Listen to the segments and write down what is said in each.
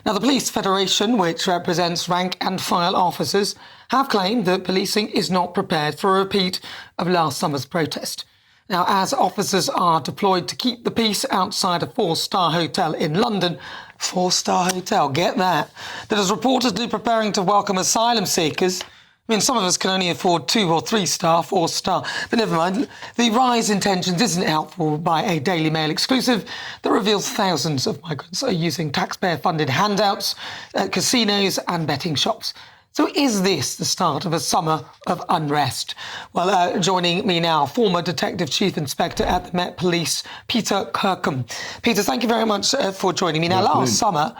Now, the Police Federation, which represents rank and file officers, have claimed that policing is not prepared for a repeat of last summer's protest. Now, as officers are deployed to keep the peace outside a four-star hotel in London, four-star hotel, get that is reportedly preparing to welcome asylum seekers. I mean, some of us can only afford 2 or 3-star, 4-star, but never mind. The rise in tensions isn't helpful by a Daily Mail exclusive that reveals thousands of migrants are using taxpayer-funded handouts at casinos and betting shops. So is this the start of a summer of unrest? Well, joining me now, former Detective Chief Inspector at the Met Police, Peter Kirkham. Peter, thank you very much for joining me. Now, last summer,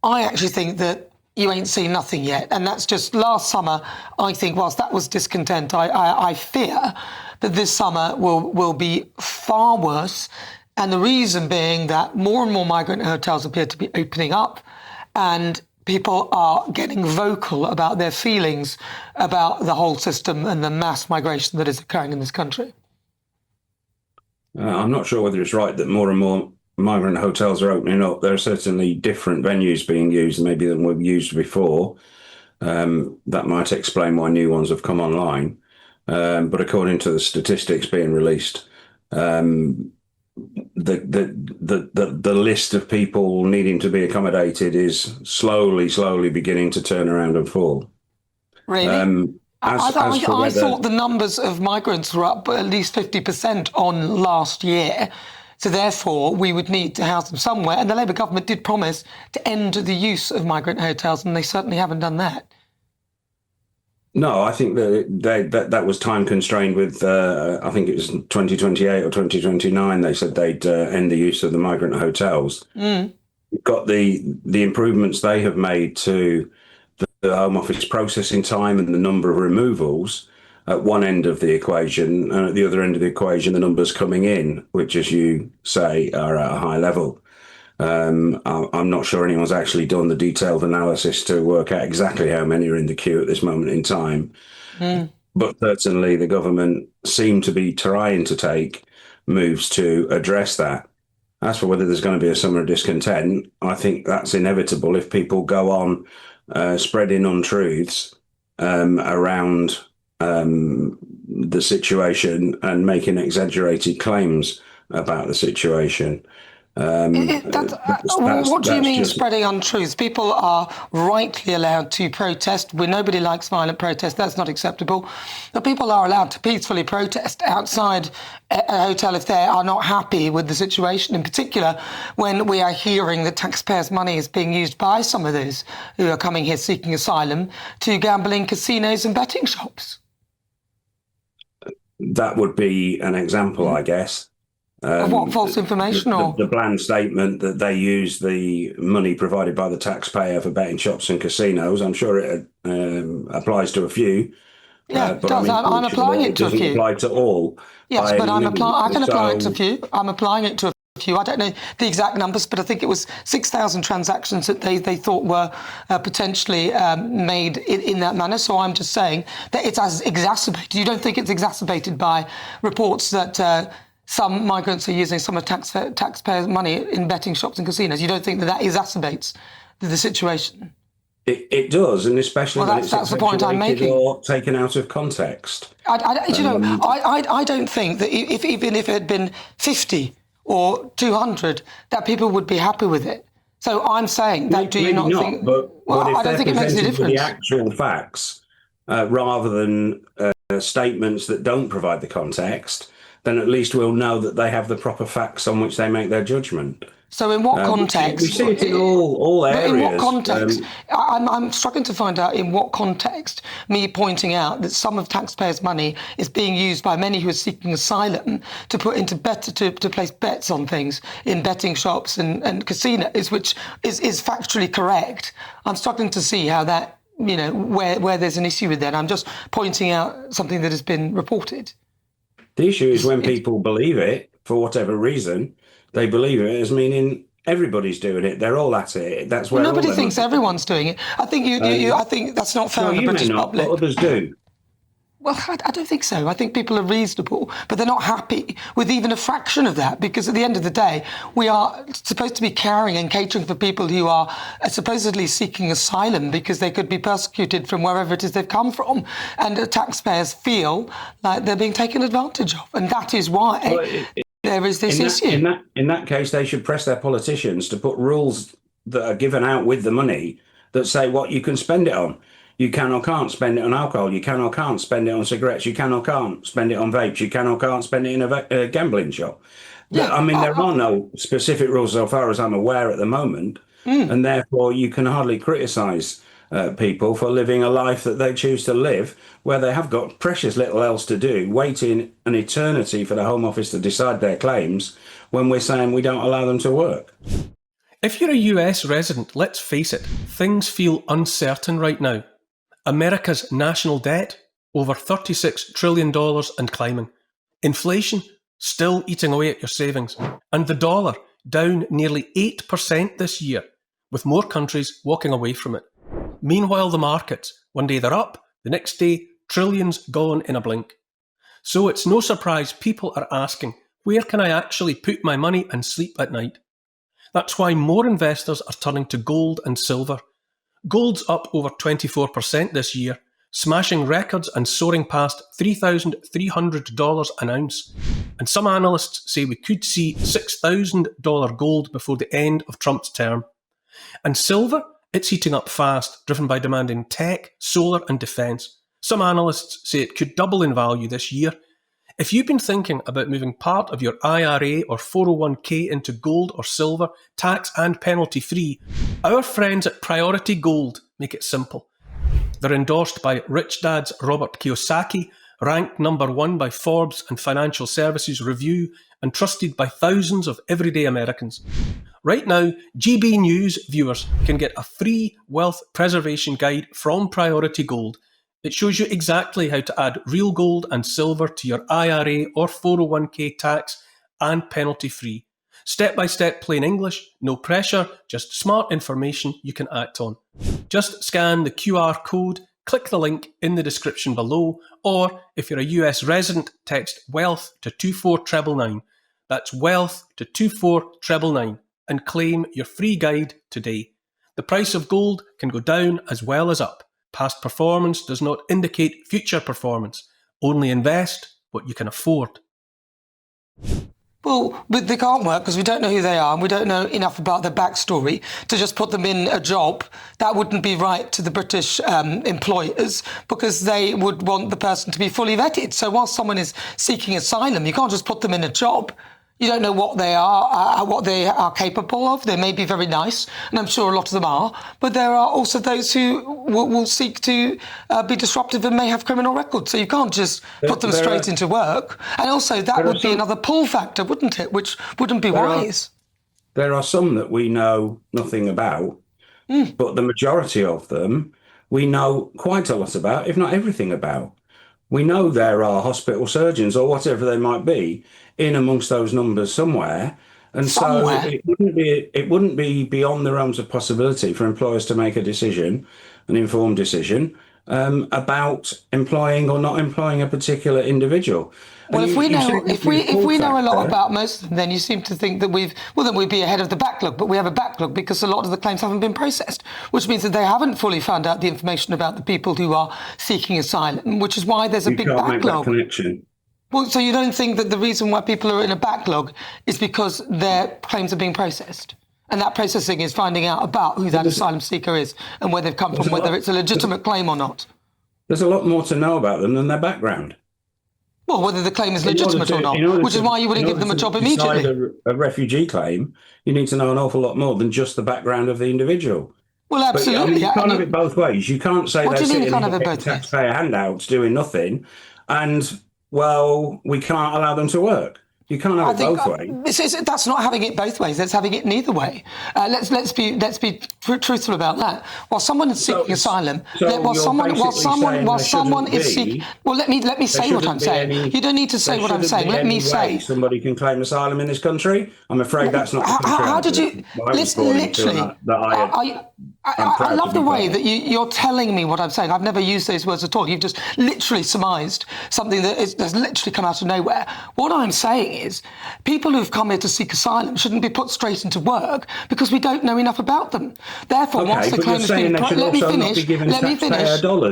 I actually think that you ain't seen nothing yet. And that's just last summer. I think whilst that was discontent, I fear that this summer will be far worse. And the reason being that more and more migrant hotels appear to be opening up, and people are getting vocal about their feelings about the whole system and the mass migration that is occurring in this country. I'm not sure whether it's right that more and more migrant hotels are opening up. There are certainly different venues being used maybe than we've used before. That might explain why new ones have come online. But according to the statistics being released, the list of people needing to be accommodated is slowly beginning to turn around and fall. Really? I thought the numbers of migrants were up at least 50% on last year. So therefore, we would need to house them somewhere. And the Labour government did promise to end the use of migrant hotels, and they certainly haven't done that. No, I think that was time constrained with, I think it was 2028 or 2029, they said they'd end the use of the migrant hotels. You've got the improvements they have made to the Home Office processing time and the number of removals at one end of the equation, and at the other end of the equation, the numbers coming in, which, as you say, are at a high level. I'm not sure anyone's actually done the detailed analysis to work out exactly how many are in the queue at this moment in time. But certainly the government seem to be trying to take moves to address that. As for whether there's going to be a summer of discontent, I think that's inevitable if people go on spreading untruths around the situation and making exaggerated claims about the situation. What do you mean spreading untruths? People are rightly allowed to protest. Nobody likes violent protest. That's not acceptable. But people are allowed to peacefully protest outside a hotel if they are not happy with the situation, in particular when we are hearing that taxpayers' money is being used by some of those who are coming here seeking asylum to gambling casinos and betting shops. That would be an example, I guess. Of what, false information? The bland statement that they use the money provided by the taxpayer for betting shops and casinos. I'm sure it applies to a few. Yeah, it does. I'm applying it to a few. It doesn't apply to all. Yes, but I can apply it to a few. I'm applying it to a few. I don't know the exact numbers, but I think it was 6,000 transactions that they thought were potentially made in that manner. So I'm just saying that it's as exacerbated. You don't think it's exacerbated by reports that some migrants are using some of taxpayers' money in betting shops and casinos? You don't think that exacerbates the situation? It does, and especially when that's the point I'm making. Or taken out of context. I don't think that even if it had been 50 or 200, that people would be happy with it. So I'm saying that. Do you not think? But I don't think it makes any difference. The actual facts, rather than statements that don't provide the context, then at least we'll know that they have the proper facts on which they make their judgment. So in what context? We see it in all areas. In what context? I'm struggling to find out in what context me pointing out that some of taxpayers' money is being used by many who are seeking asylum to put into to place bets on things in betting shops and casinos, which is factually correct. I'm struggling to see how that, where there's an issue with that. I'm just pointing out something that has been reported. The issue is when people believe it, for whatever reason, they believe it as meaning everybody's doing it. They're all at it. That's where nobody thinks everyone's doing it. I think I think that's not fair on the British public. But others do. Well, I don't think so. I think people are reasonable, but they're not happy with even a fraction of that, because at the end of the day, we are supposed to be caring and catering for people who are supposedly seeking asylum because they could be persecuted from wherever it is they've come from. And taxpayers feel like they're being taken advantage of. And that is why there is this issue. In that case, they should press their politicians to put rules that are given out with the money that say what you can spend it on. You can or can't spend it on alcohol. You can or can't spend it on cigarettes. You can or can't spend it on vapes. You can or can't spend it in a gambling shop. Yeah, I mean, there are no specific rules so far as I'm aware at the moment. And therefore you can hardly criticise people for living a life that they choose to live, where they have got precious little else to do, waiting an eternity for the Home Office to decide their claims when we're saying we don't allow them to work. If you're a US resident, let's face it, things feel uncertain right now. America's national debt, over $36 trillion and climbing. Inflation, still eating away at your savings. And the dollar, down nearly 8% this year, with more countries walking away from it. Meanwhile, the markets, one day they're up, the next day, trillions gone in a blink. So it's no surprise people are asking, where can I actually put my money and sleep at night? That's why more investors are turning to gold and silver. Gold's up over 24% this year, smashing records and soaring past $3,300 an ounce. And some analysts say we could see $6,000 gold before the end of Trump's term. And silver, it's heating up fast, driven by demand in tech, solar and defence. Some analysts say it could double in value this year. If you've been thinking about moving part of your IRA or 401k into gold or silver, tax and penalty free, our friends at Priority Gold make it simple. They're endorsed by Rich Dad's Robert Kiyosaki, ranked number 1 by Forbes and Financial Services Review, and trusted by thousands of everyday Americans. Right now, GBNews viewers can get a free wealth preservation guide from Priority Gold. It shows you exactly how to add real gold and silver to your IRA or 401k tax and penalty free. Step-by-step plain English, no pressure, just smart information you can act on. Just scan the QR code, click the link in the description below, or if you're a US resident, text WEALTH to 24999. That's WEALTH to 24999 and claim your free guide today. The price of gold can go down as well as up. Past performance does not indicate future performance. Only invest what you can afford. Well, but they can't work because we don't know who they are and we don't know enough about their backstory to just put them in a job. That wouldn't be right to the British employers, because they would want the person to be fully vetted. So whilst someone is seeking asylum, you can't just put them in a job. You don't know what they are capable of. They may be very nice, and I'm sure a lot of them are, but there are also those who will seek to be disruptive and may have criminal records. So you can't just put them straight into work. And also that would be another pull factor, wouldn't it? Which wouldn't be wise. There are some that we know nothing about, but the majority of them we know quite a lot about, if not everything about. We know there are hospital surgeons or whatever they might be in amongst those numbers somewhere. And so it wouldn't be beyond the realms of possibility for employers to make a decision, an informed decision, about employing or not employing a particular individual. Well, if we know a lot about most of them, then you seem to think that we'd be ahead of the backlog, but we have a backlog because a lot of the claims haven't been processed, which means that they haven't fully found out the information about the people who are seeking asylum, which is why there's a big backlog. Make that connection. Well, so you don't think that the reason why people are in a backlog is because their claims are being processed? And that processing is finding out about who that asylum seeker is and where they've come from, whether it's a legitimate claim or not. There's a lot more to know about them than their background. Well, whether the claim is legitimate or not, which is why you wouldn't give them a job immediately. A refugee claim, you need to know an awful lot more than just the background of the individual. Well, absolutely. But, you can't have it both ways. You can't say they're sitting in taxpayer handouts doing nothing and, well, we can't allow them to work. You can't have it both ways. That's not having it both ways. That's having it neither way. Let's be truthful about that. While someone is seeking asylum, while someone is seeking, well, let me say what I'm saying. You don't need to say what I'm saying. Let me say somebody can claim asylum in this country. I'm afraid that's not the country. How did you? Literally, I love the way that you're telling me what I'm saying. I've never used those words at all. You've just literally surmised something that has literally come out of nowhere. What I'm saying is people who've come here to seek asylum shouldn't be put straight into work because we don't know enough about them. Therefore, once the claim has been...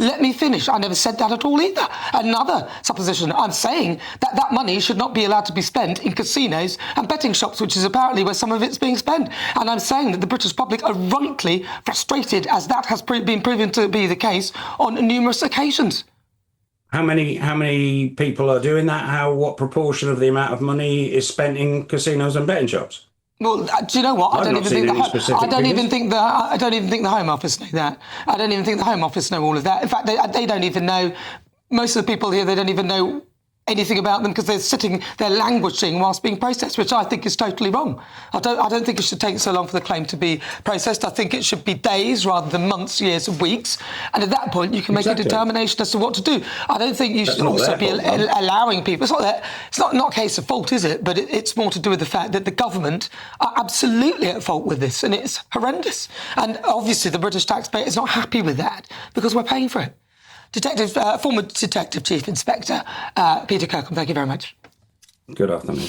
Let me finish. I never said that at all either. Another supposition. I'm saying that that money should not be allowed to be spent in casinos and betting shops, which is apparently where some of it's being spent. And I'm saying that the British public are rightly frustrated, as that has been proven to be the case on numerous occasions. How many people are doing that? What proportion of the amount of money is spent in casinos and betting shops? Well, do you know what? I don't even think the Home Office know that. I don't even think the Home Office know all of that. In fact, they don't even know. Most of the people here, they don't even know anything about them because they're languishing whilst being processed, which I think is totally wrong. I don't think it should take so long for the claim to be processed. I think it should be days rather than months, years and weeks. And at that point, you can make a determination as to what to do. I don't think you should also be allowing people... It's not a case of fault, is it? But it's more to do with the fact that the government are absolutely at fault with this, and it's horrendous. And obviously, the British taxpayer is not happy with that because we're paying for it. Former Detective Chief Inspector Peter Kirkham, thank you very much. Good afternoon.